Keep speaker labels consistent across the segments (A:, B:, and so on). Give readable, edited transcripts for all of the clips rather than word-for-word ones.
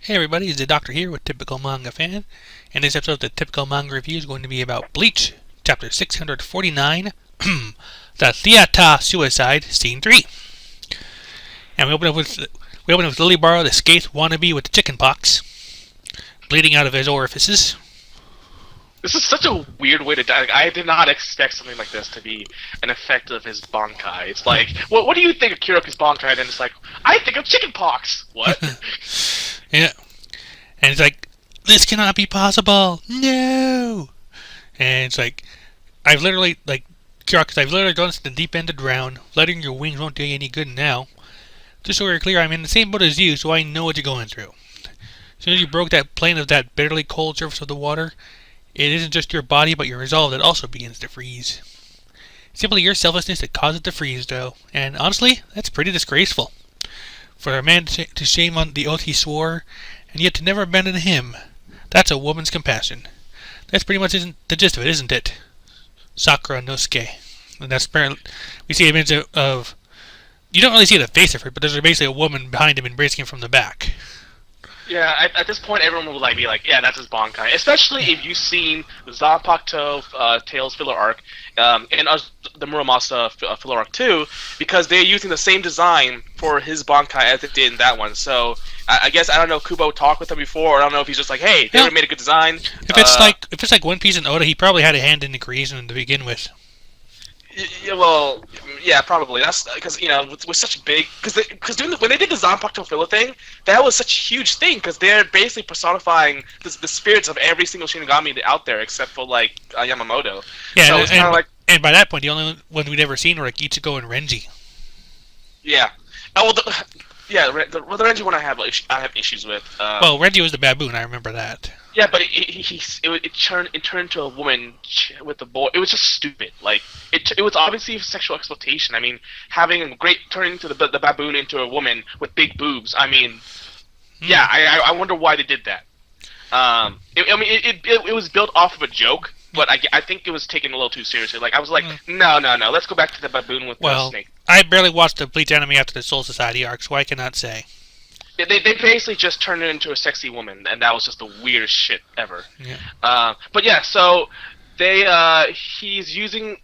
A: Hey everybody, it's the Doctor here with Typical Manga Fan, and this episode of the Typical Manga Review is going to be about Bleach, Chapter 649, The Theata Suicide, Scene 3. And we open up with Lily Barrow, the skate wannabe with the chicken pox, bleeding out of his orifices.
B: This is such a weird way to die. I did not expect something like this to be an effect of his Bankai. It's like, what do you think of Kiroku's Bankai? And it's like, I think of chickenpox. What?
A: Yeah. And it's like, this cannot be possible. No. And it's like, Kiroku's, I've literally gone to the deep end to drown. Letting your wings won't do you any good now. Just so we're clear, I'm in the same boat as you, so I know what you're going through. As soon as you broke that plane of that bitterly cold surface of the water, it isn't just your body, but your resolve that also begins to freeze. Simply your selflessness that caused it to freeze, though. And honestly, that's pretty disgraceful. For a man to shame on the oath he swore, and yet to never abandon him, that's a woman's compassion. That's pretty much the gist of it, isn't it? Sakura Nosuke. And that's apparently, we see images of, you don't really see the face of her, but there's basically a woman behind him embracing him from the back.
B: Yeah, at this point, everyone will be like, yeah, that's his Bankai. Especially if you've seen the Zanpakuto Tales filler arc and the Muramasa filler arc too, because they're using the same design for his Bankai as they did in that one. So I guess I don't know if Kubo talked with him before, or I don't know if he's just like, hey, they made a good design.
A: If it's like One Piece and Oda, he probably had a hand in the creation to begin with.
B: Yeah, well, yeah, probably. That's because with such big because when they did the Zanpakuto filler thing, that was such a huge thing because they're basically personifying the spirits of every single Shinigami out there except for like Yamamoto.
A: Yeah,
B: so it's kind of like,
A: and by that point, the only one we'd ever seen were like Ichigo and Renji.
B: Yeah. Oh well, the Renji one I have issues with.
A: Well, Renji was the baboon. I remember that.
B: Yeah, but it turned into a woman with a boy. It was just stupid. Like it was obviously sexual exploitation. I mean, having turning to the baboon into a woman with big boobs. I mean, yeah, I wonder why they did that. It was built off of a joke, but I think it was taken a little too seriously. Like I was like, no, let's go back to the baboon with the snake.
A: I barely watched the Bleach anime after the Soul Society arc, so I cannot say.
B: They basically just turned it into a sexy woman, and that was just the weirdest shit ever.
A: Yeah.
B: But yeah, so he's using.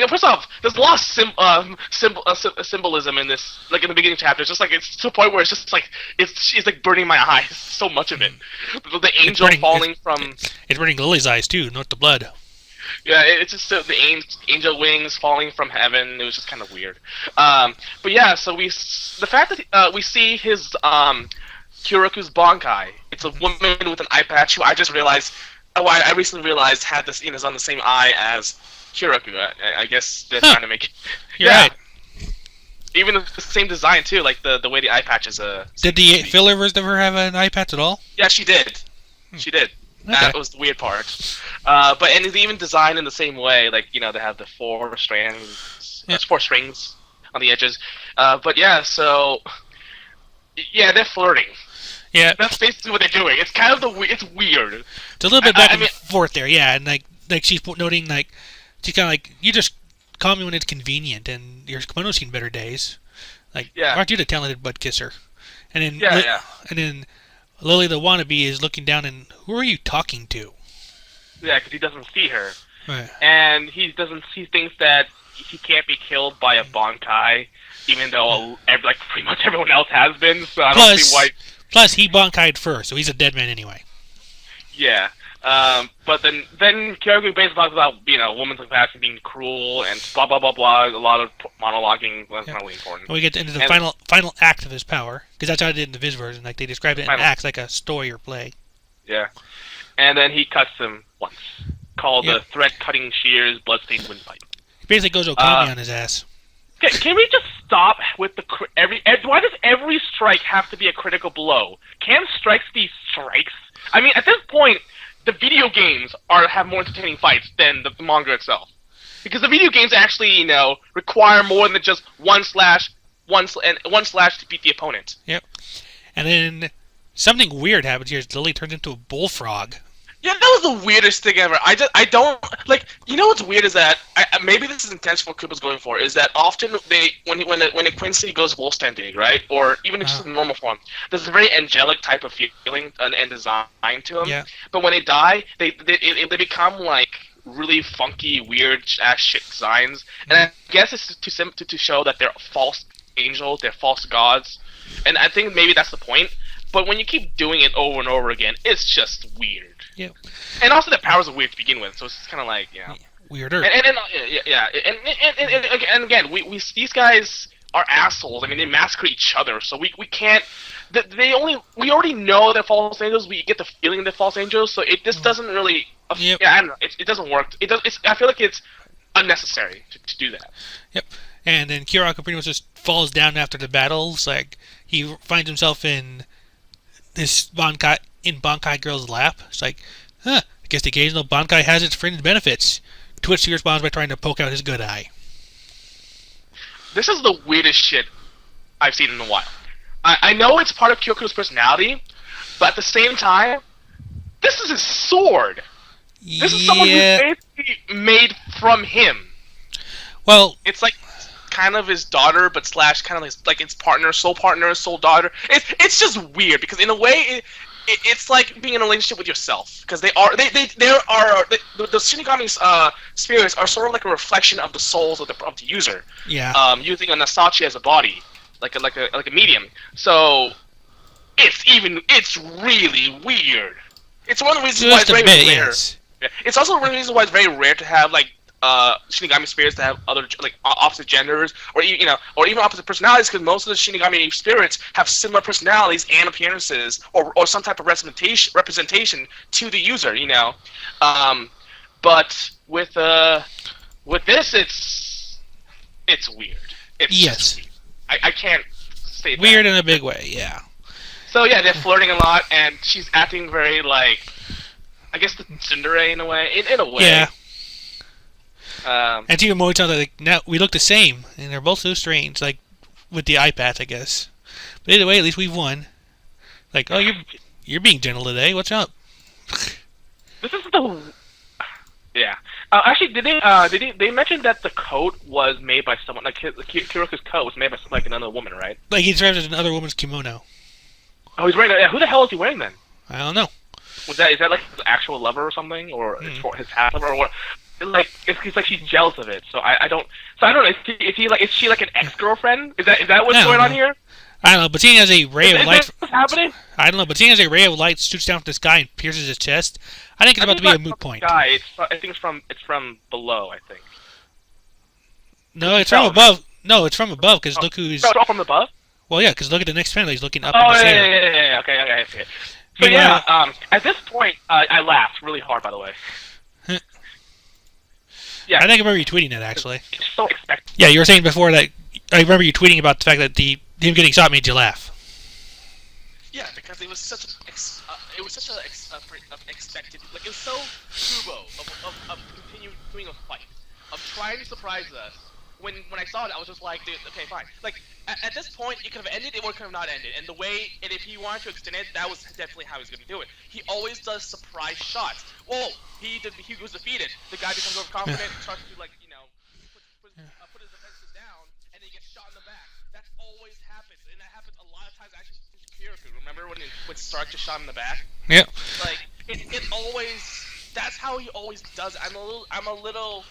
B: First off, there's a lot of symbolism in this. Like in the beginning chapter, it's just like it's to the point where it's just like she's like burning my eyes. So much of it. The angel falling from.
A: It's burning Lily's eyes too, not the blood.
B: Yeah, it's just the angel wings falling from heaven. It was just kind of weird. But yeah, so the fact that we see his Kiroku's Bankai. It's a woman with an eye patch who I just realized. I recently realized had this is on the same eye as Kiroku. I guess they're trying to make it.
A: You're right.
B: Even the same design too, like the way the eye patch is.
A: Did the filler version ever have an eye patch at all?
B: Yeah, she did. She did.
A: Okay.
B: That was the weird part. But it's even designed in the same way. Like they have the four strings on the edges. But yeah, so yeah, they're flirting.
A: Yeah,
B: that's basically what they're doing. It's kind of it's weird.
A: It's a little bit back and forth there, yeah. And like she's noting she's kind of like, you just call me when it's convenient, and your kimono's seen better days. Like, aren't you the talented butt kisser? And then and then Lily the wannabe is looking down, and who are you talking to? Yeah,
B: because he doesn't see her,
A: right.
B: And he thinks that he can't be killed by a Bankai, even though pretty much everyone else has been. So I don't see why.
A: Plus, he Bankai'd first, so he's a dead man anyway.
B: Yeah, but then Kiroku basically talks about woman's capacity being cruel and blah blah blah blah. A lot of monologuing. That's not really important.
A: And we get into the final act of his power, because that's how I did in the Viz version. Like they described it in acts, like a story or play.
B: Yeah, and then he cuts him once, called the thread-cutting shears, bloodstained windpipe.
A: He basically goes Okami on his ass.
B: Can we just stop with why does every strike have to be a critical blow? Can't strikes be strikes? I mean, at this point, the video games have more entertaining fights than the manga itself, because the video games actually require more than just one slash to beat the opponent.
A: Yep. And then something weird happens here. Lily turns into a bullfrog.
B: Yeah, that was the weirdest thing ever. I don't like. You know what's weird is that maybe this is intentional. What Koopa's going for is that often when a Quincy goes wolf standing, right, or even just in normal form, there's a very angelic type of feeling and design to them.
A: Yeah.
B: But when they die, they become like really funky, weird ass shit designs. And I guess it's to show that they're false angels, they're false gods, and I think maybe that's the point. But when you keep doing it over and over again, it's just weird.
A: Yeah.
B: And also, the powers are weird to begin with, so it's kind of like,
A: Weirder.
B: And again, we these guys are assholes. I mean, they massacre each other, so we can't. We already know they're false angels. We get the feeling they're false angels, so this doesn't really.
A: Yep.
B: Yeah, I don't know. It doesn't work. I feel like it's unnecessary to do that.
A: Yep. And then Kirako pretty much just falls down after the battles. Like, he finds himself in this Bankai girl's lap. It's like, I guess the occasional Bankai has its fringe benefits. To which he responds by trying to poke out his good eye.
B: This is the weirdest shit I've seen in a while. I know it's part of Kyoku's personality, but at the same time, this is his sword. This is someone who's basically made from him.
A: Well,
B: it's like kind of his daughter, but slash kind of like its partner, soul daughter. It's just weird because in a way, it's like being in a relationship with yourself because the Shinigami spirits are sort of like a reflection of the souls of the user.
A: Yeah.
B: Using a Nasachi as a body, like a medium. So it's really weird. It's one of the reasons why it's very rare.
A: Yes.
B: Yeah. It's also one of the reasons why it's very rare to have like Shinigami spirits that have other like opposite genders or even opposite personalities because most of the Shinigami spirits have similar personalities and appearances or some type of representation to the user, but with this it's weird. It's
A: yes.
B: weird. I can't say that.
A: Weird in a big way, yeah.
B: So yeah, they're flirting a lot and she's acting very like I guess the tsundere in a way. In a way.
A: Yeah. And even more times, like now we look the same, and they're both so strange. Like with the iPads, I guess. But either way, at least we've won. Like, oh, you're being gentle today. What's up?
B: This is the yeah. Actually, they mention that the coat was made by someone like Kiroku's coat was made by like another woman, right?
A: Like he describes it as another woman's kimono.
B: Oh, he's wearing that. Who the hell is he wearing then?
A: I don't know.
B: Is that like his actual lover or something, or his half lover, or what? Like it's like she's jealous of it. So I don't know. Is she like an ex-girlfriend? Is that what's going on here?
A: I don't know. But seeing as a ray of light,
B: what's happening?
A: I don't know. But seeing as a ray of light shoots down from the sky and pierces his chest, I think it's about to be a moot point.
B: I think it's from below. I think.
A: No, it's from above. No, it's from above because look who's.
B: No, it's all from above.
A: Well, yeah, because look at the next panel. He's looking up.
B: Oh, yeah. Okay, I see it. So yeah, at this point, I laughed really hard. By the way.
A: Yeah. I think I remember you tweeting that actually.
B: It's so expected.
A: Yeah, you were saying before that. I remember you tweeting about the fact that him getting shot made you laugh.
B: Yeah, because it was such an expected. Like it was so Kubo of continuing a fight, of trying to surprise us. When I saw it, I was just like, dude, okay, fine. Like, at this point, it could have ended, it could have not ended. And the way, and if he wanted to extend it, that was definitely how he was going to do it. He always does surprise shots. Whoa, he was defeated. The guy becomes overconfident, starts to, like, put his defenses down, and then he gets shot in the back. That always happens, and that happens a lot of times, actually, to Kyoku. Remember when Stark just shot him in the back?
A: Yep.
B: Like, it always... That's how he always does it. I'm a little,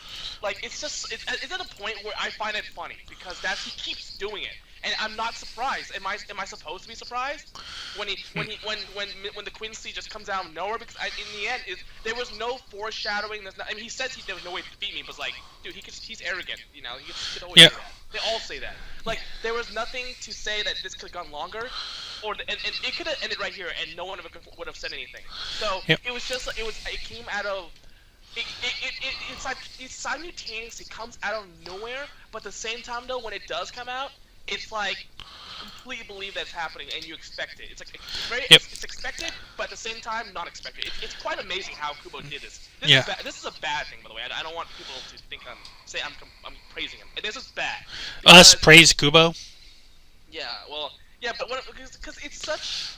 B: like it's at a point where I find it funny because he keeps doing it, and I'm not surprised. Am I supposed to be surprised when the Quincy just comes out of nowhere? Because in the end, there was no foreshadowing. He says there was no way to defeat me, but like, dude, he's arrogant. He could always say that. They all say that. Like, there was nothing to say that this could have gone longer, and it could have ended right here, and no one would have said anything. So it was just it came out of it's like it simultaneously comes out of nowhere, but at the same time though, when it does come out, it's like you completely believe that's happening and you expect it. It's like it's expected, but at the same time not expected. It's quite amazing how Kubo did this. This is a bad thing, by the way. I don't want people to think I'm praising him. This is bad.
A: Us praise Kubo?
B: Yeah, well, yeah, but because it's such.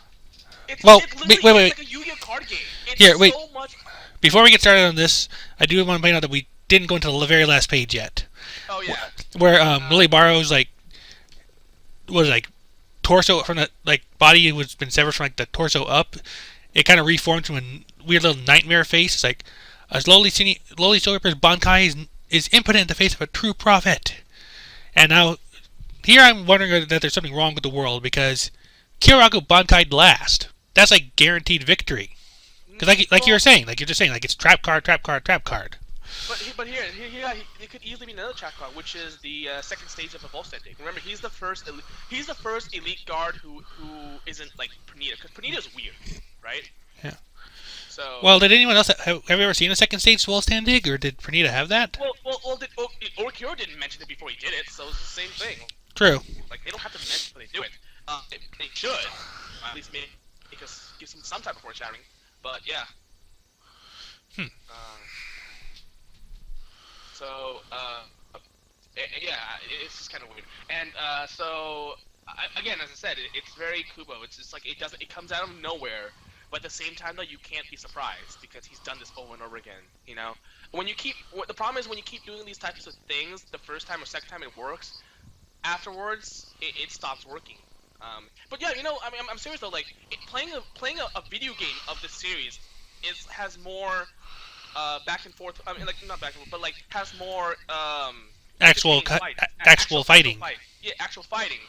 B: It's
A: wait.
B: like a Yu-Gi-Oh card game. It's so much
A: before we get started on this, I do want to point out that we didn't go into the very last page yet,
B: Oh yeah.
A: where Lily Barrow's like torso from the body was been severed from the torso up. It kind of reformed from a weird little nightmare face. It's like a lowly Silver's Bankai is impotent in the face of a true prophet. And now here I'm wondering that there's something wrong with the world because Kyoraku Bankai last. That's like guaranteed victory. Because like you were saying, like you're just saying, like it's trap card, trap card, trap card.
B: But here, it could easily be another trap card, which is the second stage of a Volstead dig. Remember, he's the first elite guard who isn't like Pernita, because Pernita's weird, right?
A: Yeah.
B: So.
A: Well, did anyone else have you ever seen a second stage Wolfstand dig, or did Pernita have that?
B: Orkuro didn't mention it before he did it, so it's the same thing.
A: True.
B: Like they don't have to mention when they do it. They should at least make us give some type of foreshadowing. But yeah. Yeah, it's just kind of weird. And again, as I said, it's very Kubo. It's just like it comes out of nowhere. But at the same time, though, you can't be surprised because he's done this over and over again. You know, the problem is when you keep doing these types of things, the first time or second time it works, afterwards it stops working. But yeah, you know, I mean, I'm serious though. Like playing a video game of this series has more back and forth. I mean, like not back and forth, but like has more
A: actual fighting.
B: Yeah, actual fighting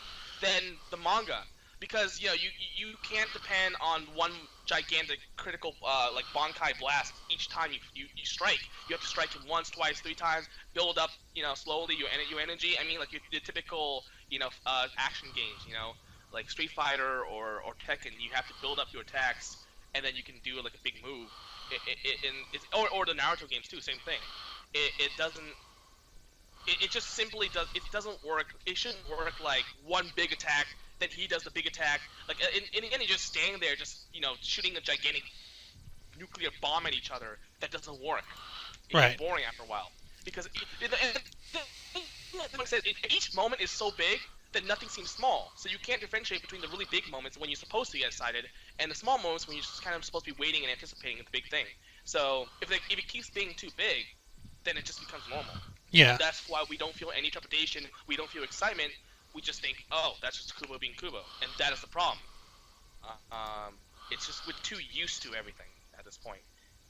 B: than the manga. Because you know you can't depend on one gigantic critical like Bankai blast each time you strike. You have to strike him once, twice, 3 times, build up slowly your energy. I mean like your typical action games, like Street Fighter or Tekken. You have to build up your attacks and then you can do like a big move. Or the Naruto games too, same thing. It doesn't. It just simply does. It doesn't work. It shouldn't work like one big attack. Then he does the big attack, like, and again, he's just standing there, just shooting a gigantic nuclear bomb at each other. That doesn't work. It's boring after a while because like I said, each moment is so big that nothing seems small. So you can't differentiate between the really big moments when you're supposed to get excited and the small moments when you're just kind of supposed to be waiting and anticipating the big thing. So if it keeps being too big, then it just becomes normal.
A: Yeah.
B: That's why we don't feel any trepidation. We don't feel excitement. We just think, oh, that's just Kubo being Kubo, and that is the problem. It's just we're too used to everything at this point.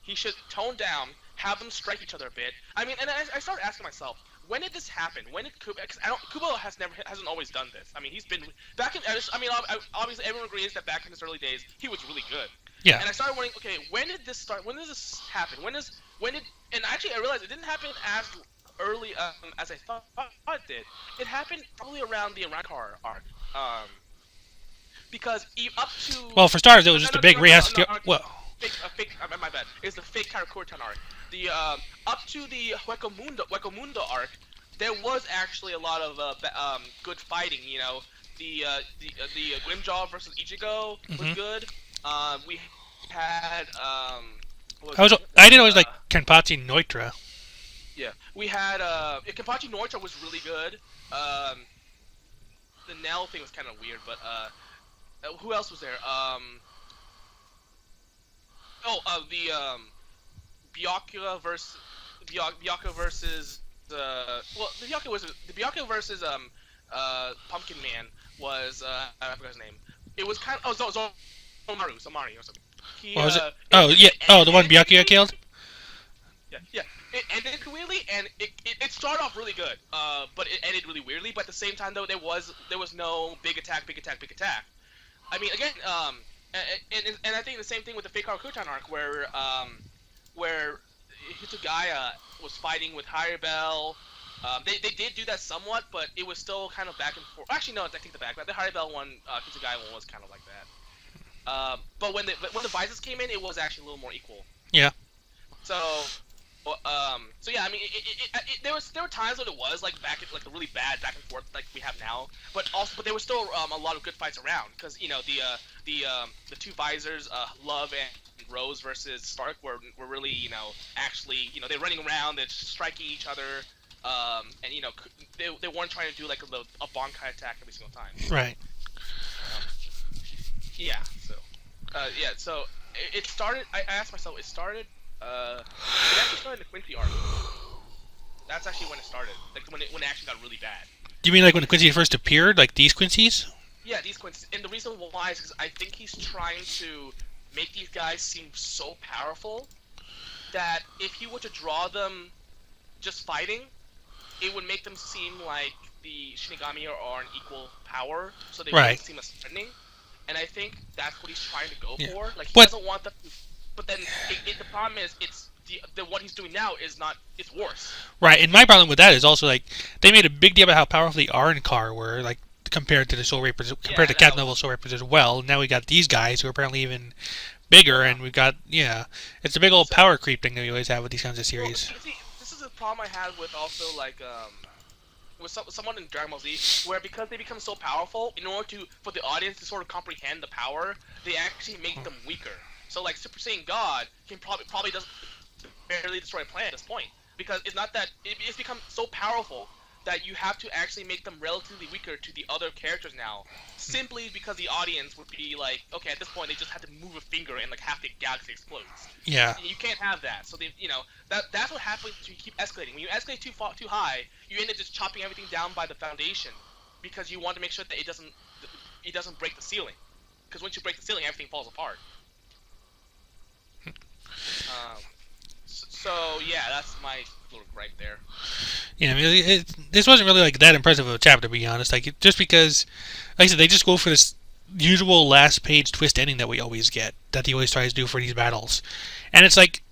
B: He should tone down, have them strike each other a bit. I mean, and I started asking myself, when did this happen? When did Kubo? Because Kubo hasn't always done this. I mean, he's been back in. I mean, obviously everyone agrees that back in his early days, he was really good.
A: Yeah.
B: And I started wondering, okay, when did this start? When did this happen? When did? And actually, I realized it didn't happen as early as I thought it did. It happened probably around the Arrancar arc. Because up to...
A: Well, for starters, it was just a big rehash. Well...
B: my bad. It's the fake Karakurtan arc. The up to the Hueco arc, there was actually a lot of good fighting. The Grimjaw versus Ichigo was good. We had
A: I didn't always like Kenpachi Neutra.
B: Yeah, we had Kenpachi Neutra was really good. The Nell thing was kind of weird, but who else was there? Byakuya versus the Byakuya versus Pumpkin Man was I forgot his name. It was kind of Zomaru or something.
A: The one Byakuya killed.
B: Yeah. It ended weirdly, and it started off really good, but it ended really weirdly. But at the same time, though, there was no big attack. I mean, again, and I think the same thing with the fake Karakutan arc, where Hitsugaya was fighting with Haribel. They did do that somewhat, but it was still kind of back and forth. Actually, no, I take the back. The Haribel one, Hitsugaya one was kind of like that. But when the Visors came in, it was actually a little more equal.
A: Yeah.
B: So yeah, I mean, there were times when it was like the really bad back and forth like we have now, but there was still a lot of good fights around because the two Visors, Love and Rose versus Stark were really actually they're running around, they're striking each other, and they weren't trying to do like a Bankai attack every single time.
A: Right.
B: Yeah. So it started. I asked myself, it started It actually started in the Quincy arc. That's actually when it started. Like when it actually got really bad.
A: Do you mean like when the Quincy first appeared, like these Quincy's?
B: Yeah, these Quincy's, and the reason why is because I think he's trying to make these guys seem so powerful that if he were to draw them just fighting, it would make them seem like the Shinigami are an equal power, so they wouldn't seem as threatening. And I think that's what he's trying to go for. Like he doesn't want them to, but then the problem is what he's doing now is not. It's worse.
A: Right, and my problem with that is also like they made a big deal about how powerful the R and Car were, like compared to the Soul Reapers, compared to Captain Level Soul Reapers as well. Now we got these guys who are apparently even bigger, and we've got it's a big old power creep thing that we always have with these kinds of series.
B: Well, see, this is a problem I had with also like with someone in Dragon Ball Z, where because they become so powerful, in order for the audience to sort of comprehend the power, they actually make them weaker. So like Super Saiyan God can probably doesn't barely destroy a planet at this point, because it's not that it's become so powerful that you have to actually make them relatively weaker to the other characters now, simply because the audience would be like, okay, at this point they just have to move a finger and like half the galaxy explodes.
A: Yeah.
B: You can't have that. So they, that's what happens when you keep escalating. When you escalate too high, you end up just chopping everything down by the foundation, because you want to make sure that it doesn't break the ceiling. Because once you break the ceiling, everything falls apart. So yeah, that's my little gripe there.
A: Yeah, I mean, this wasn't really like that impressive of a chapter, to be honest. Like just because, like I said, they just go for this usual last page twist ending that we always get, that he always tries to do for these battles, and it's like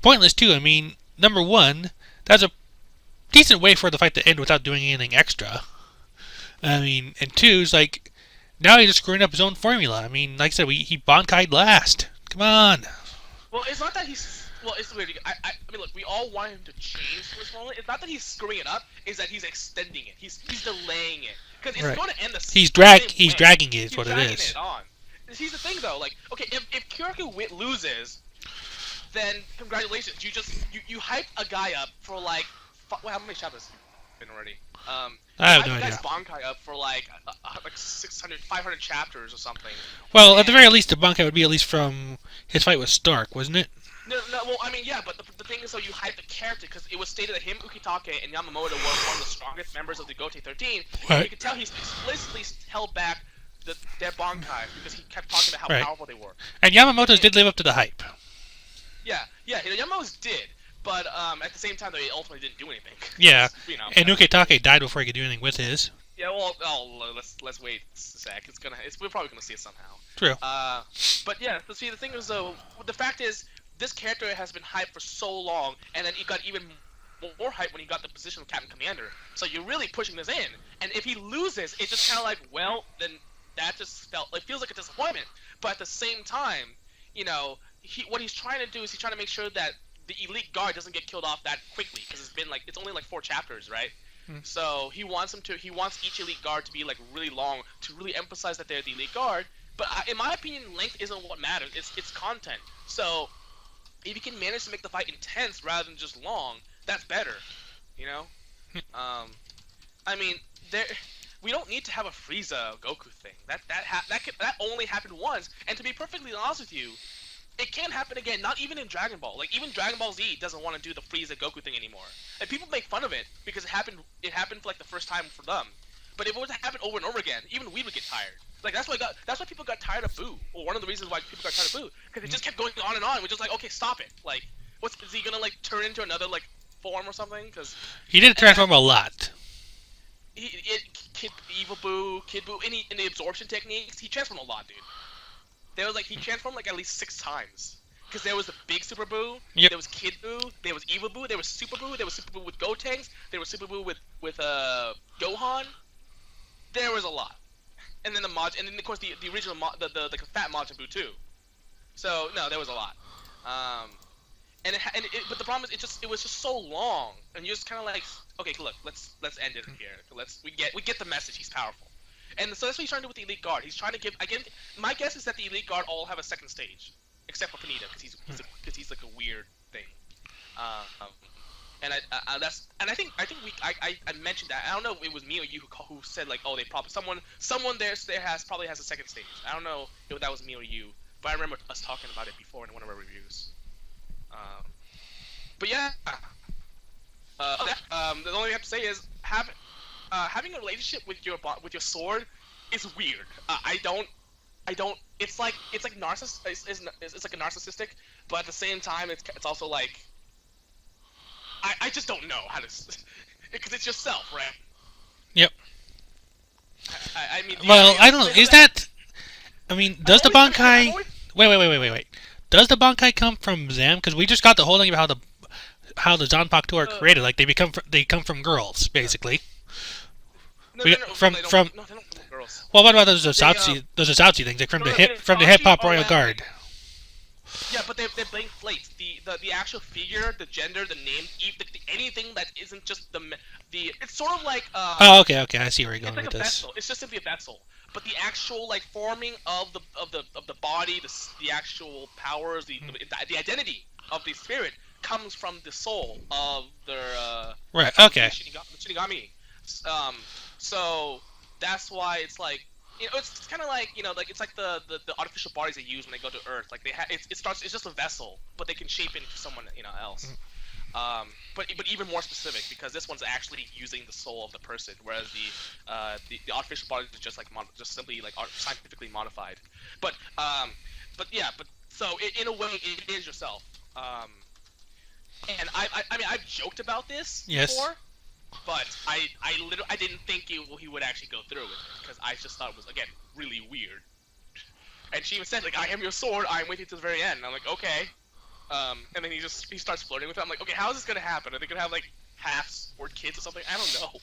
A: pointless too. I mean, number one, that's a decent way for the fight to end without doing anything extra. I mean, and two is like now he's just screwing up his own formula. I mean, like I said, he Bankai'd last. Come on.
B: Well, it's not that he's. Well, it's weird. I mean, look, we all want him to change his formula. It's not that he's screwing it up. It's that he's extending it. He's delaying it, because it's going to end the.
A: He's dragging it. Is what it is.
B: It on. Here's the thing, though. Like, okay, if Kyoraku loses, then congratulations. You hyped a guy up for like. How many chapters been already?
A: I have no idea.
B: Bankai up for like 600, 500 chapters or something.
A: Well, at the very least, the Bankai would be at least from his fight with Stark, wasn't it?
B: No, well, I mean, yeah, but the thing is, though, you hype the character, because it was stated that him, Ukitake, and Yamamoto were one of the strongest members of the Gote 13.
A: Right.
B: You can tell he's explicitly held back their Bankai, because he kept talking about how powerful they were.
A: And Yamamoto's did live up to the hype.
B: Yeah, Yamamoto's did, but at the same time, they ultimately didn't do anything.
A: Yeah, and Ukitake died before he could do anything with his.
B: Yeah, well, let's wait a sec. We're probably gonna see it somehow.
A: True.
B: But yeah, so see, the thing is, though, the fact is, this character has been hyped for so long, and then he got even more hyped when he got the position of Captain Commander. So you're really pushing this in, and if he loses, it's just kind of like, well, then that just feels like a disappointment. But at the same time, what he's trying to do is he's trying to make sure that the elite guard doesn't get killed off that quickly, because it's only like 4 chapters, right? So he wants each elite guard to be like really long, to really emphasize that they're the elite guard. But in my opinion, length isn't what matters. It's content. So if you can manage to make the fight intense rather than just long, that's better. I mean, we don't need to have a Frieza Goku thing. That only happened once. And to be perfectly honest with you, it can't happen again. Not even in Dragon Ball. Like even Dragon Ball Z doesn't want to do the Frieza Goku thing anymore. And people make fun of it because it happened for like the first time for them. But if it was to happen over and over again, even we would get tired. Like that's why people got tired of Boo. Or one of the reasons why people got tired of Boo, because it just kept going on and on. We're just like, okay, stop it. Like, is he gonna like turn into another like form or something? Because
A: he did transform a lot.
B: Evil Boo, Kid Boo, in the absorption techniques, he transformed a lot, dude. He transformed like at least 6 times. Because there was the big Super Boo, there was Kid Boo, there was Evil Boo, there was Super Boo, there was Super Boo with Gotenks, there was Super Boo with Gohan. There was a lot. And then of course the original the fat Majin Buu too. So no, there was a lot. But the problem is it was just so long, and you're just kind of like, okay, look, let's end it here. We get the message. He's powerful, and so that's what he's trying to do with the Elite Guard. He's trying to give again. My guess is that the Elite Guard all have a second stage, except for Vegeta, because he's like a weird thing. I think I mentioned that. I don't know if it was me or you who said like, oh, they probably someone there probably has a second stage. I don't know if that was me or you, but I remember us talking about it before in one of our reviews. Um, but yeah, the only thing I have to say is having a relationship with your sword is weird. I don't. It's like it's like a narcissistic, but at the same time, it's also like I just don't know how to, because it's yourself, right?
A: Yep.
B: I mean,
A: Well, I don't know. Is that? I mean, does the Bankai?
B: always,
A: Wait. Does the Bankai come from them? Because we just got the whole thing about how the Zanpakuto are created. Like they come from girls, basically.
B: no,
A: We,
B: no, no,
A: from
B: no, they
A: from.
B: don't, no, they don't come with girls.
A: Well, what about those
B: They
A: Osatsu things, like
B: no, no, no,
A: from the hip
B: Itachi
A: hop
B: are
A: royal
B: like,
A: guard?
B: yeah, but they're blank slates. The actual figure, the gender, the name, anything that isn't just the it's sort of like
A: Oh, okay. I see where you're
B: it's
A: going
B: like
A: with
B: a
A: this.
B: vessel. It's just simply a vessel. But the actual like forming of the body, the actual powers, the identity of the spirit comes from the soul of their
A: Right.
B: of
A: Okay.
B: the Shinigami. Um, so that's why it's like, it's kind of like, like it's like the artificial bodies they use when they go to Earth. Like it's just a vessel, but they can shape into someone else. But even more specific, because this one's actually using the soul of the person, whereas the artificial bodies are just like just simply like scientifically modified. But yeah, but so in a way it is yourself. And I mean I've joked about this
A: Yes.
B: before, but I didn't think he would actually go through with it, because I just thought it was, again, really weird. And she even said, like, I am your sword, I'm with you to the very end. And I'm like, okay. And then he starts flirting with her. I'm like, okay, how is this gonna happen? Are they gonna have like half-sword kids or something? I don't know.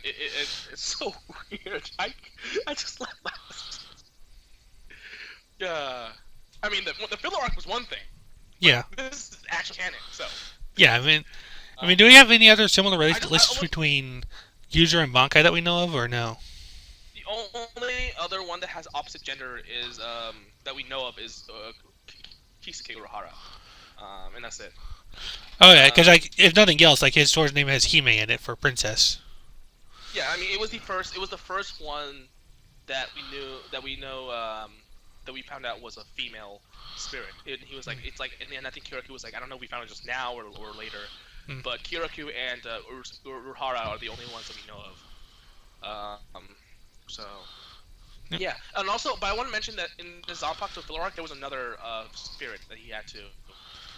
B: It's so weird. I just laughed. I mean, the filler arc was one thing.
A: Yeah.
B: This is actual canon, so.
A: Yeah. I mean, do we have any other similar
B: I
A: relationships
B: almost,
A: between User and Bankai that we know of, or no?
B: the only other one that has opposite gender is that we know of is Kisuke Urahara, and that's it.
A: Oh yeah, because like if nothing else, like his sword's name has Hime in it for princess.
B: Yeah, I mean it was the first one that we know that we found out was a female spirit. And he was like, it's like, and I think Kiraku was like, I don't know, we found it just now or later, but Kiraku and Urahara are the only ones that we know of. So. Yeah, and also, but I want to mention that in the Zanpakuto filler arc, there was another spirit that he had to.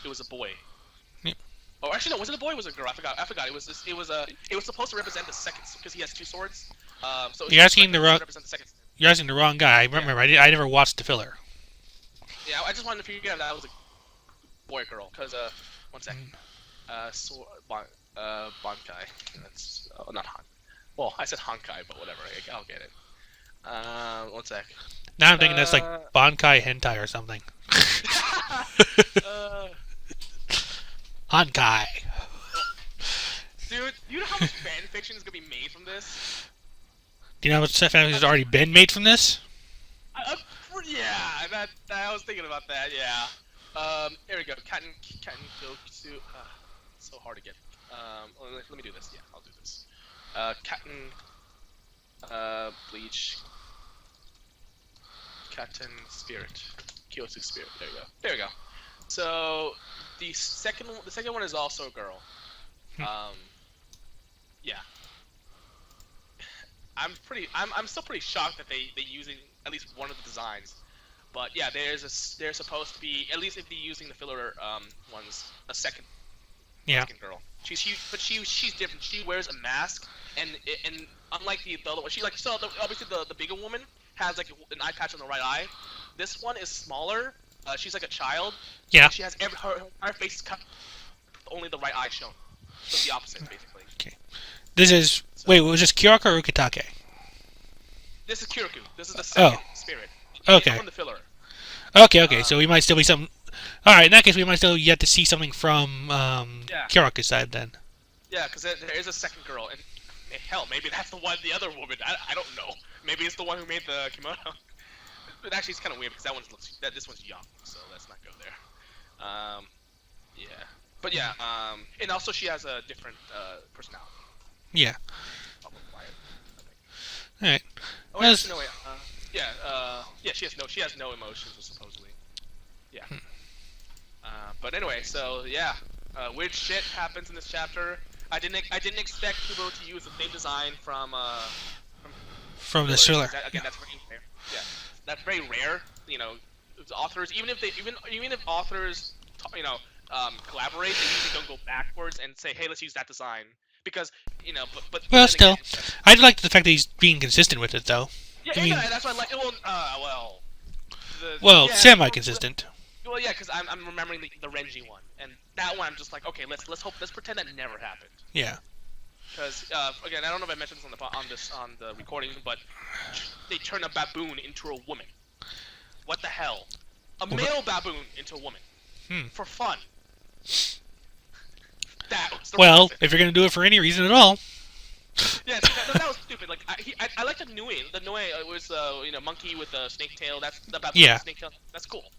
B: It was a boy.
A: Yep.
B: Oh, actually, no, was it a boy? Or was it a girl? I forgot. It was supposed to represent the second, because he has two swords. So
A: You're asking the wrong.
B: represent the second.
A: You're asking the wrong guy. I remember, I never watched the filler.
B: Yeah, I just wanted to figure out if that was a boy or girl. Cause one sec. Bankai. That's not Han. Well, I said Honkai, but whatever. I'll get it. 1 sec.
A: Now I'm thinking that's like Bankai hentai or something. Honkai.
B: Dude, you know how much fan fiction is gonna be made from this?
A: Do you know how much fanfiction has already been made from this?
B: Yeah, I was thinking about that. Yeah. Here we go. Katten Gokutsu. It's so hard to get. Let me do this. Yeah, I'll do this. Katten. Bleach. Katten Spirit. Kyoto Spirit. There we go. So the second one is also a girl. Yeah. I'm still pretty shocked that they using at least one of the designs. But yeah, there's supposed to be, at least if they're using the filler ones, a second girl. She's different. She wears a mask, and unlike the other one, obviously the bigger woman has like an eye patch on the right eye. This one is smaller. She's like a child.
A: Yeah.
B: She has her face is cut, only the right eye shown. So the opposite, basically.
A: Okay. This is was this Kyoka or Ukitake?
B: This is Kiraku. This is the second spirit.
A: Okay.
B: From the filler.
A: Okay. So we might still be some. All right. In that case, we might still yet to see something from Kyoka's side then.
B: Yeah, because there is a second girl, and hell, maybe that's the other woman. I don't know. Maybe it's the one who made the kimono. But actually, it's kind of weird because this one's young, so let's not go there. Yeah. But yeah, and also she has a different personality.
A: Yeah. All right.
B: Oh, wait, no, wait. Yeah. She has no emotions, supposedly. Yeah. But anyway, so yeah, weird shit happens in this chapter. I didn't expect Kubo to use the same design from
A: From the
B: fillers, 'cause
A: thriller.
B: again, that's very rare. Yeah, that's very rare. Authors, even if authors, collaborate, they usually don't go backwards and say, "Hey, let's use that design," because but
A: Well,
B: then again,
A: still, I like the fact that he's being consistent with it, though.
B: yeah,
A: I mean,
B: and that's why I like.
A: well,
B: Yeah,
A: semi-consistent.
B: well, yeah, because I'm remembering the Renji one, and that one I'm just like, okay, let's pretend that never happened.
A: Yeah.
B: Because again, I don't know if I mentioned this on the recording, but they turn a baboon into a woman. What the hell? A male baboon into a woman for fun. That was the
A: Well,
B: reason.
A: if you're gonna do it for any reason at all.
B: Yeah, that was stupid. Like I like the Nui. The Nui was monkey with a snake tail. That's the baboon with a snake tail. That's cool.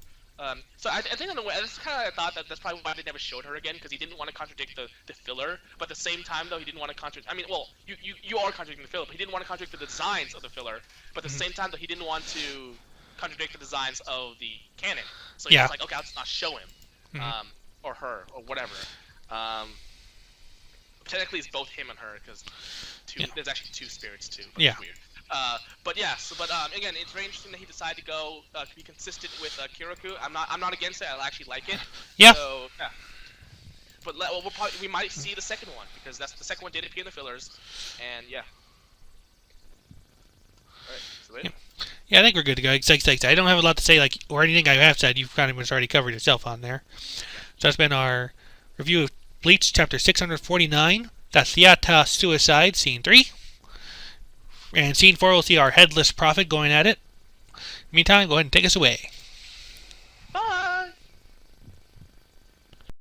B: So I think in a way, that's kind of thought that's probably why they never showed her again, because he didn't want to contradict the filler, but at the same time though he didn't want to contradict. I mean, well, you are contradicting the filler, but he didn't want to contradict the designs of the filler, but at the same time though he didn't want to contradict the designs of the canon. So he's like, okay, I'll just not show him, or her, or whatever. Technically, it's both him and her because there's actually two spirits too. But it's weird. But again, it's very interesting that he decided to go be consistent with Kirikou. I'm not against it. I actually like it.
A: Yeah.
B: So yeah. But we might see the second one, because the second one did appear in the fillers, and yeah. All right. So later.
A: Yeah, I think we're good to go. I don't have a lot to say, or anything I have said. You've kind of already covered yourself on there. So that's been our review of Bleach, chapter 649. That's Yata Suicide, scene 3. And scene 4, we'll see our headless prophet going at it. Meantime, go ahead and take us away.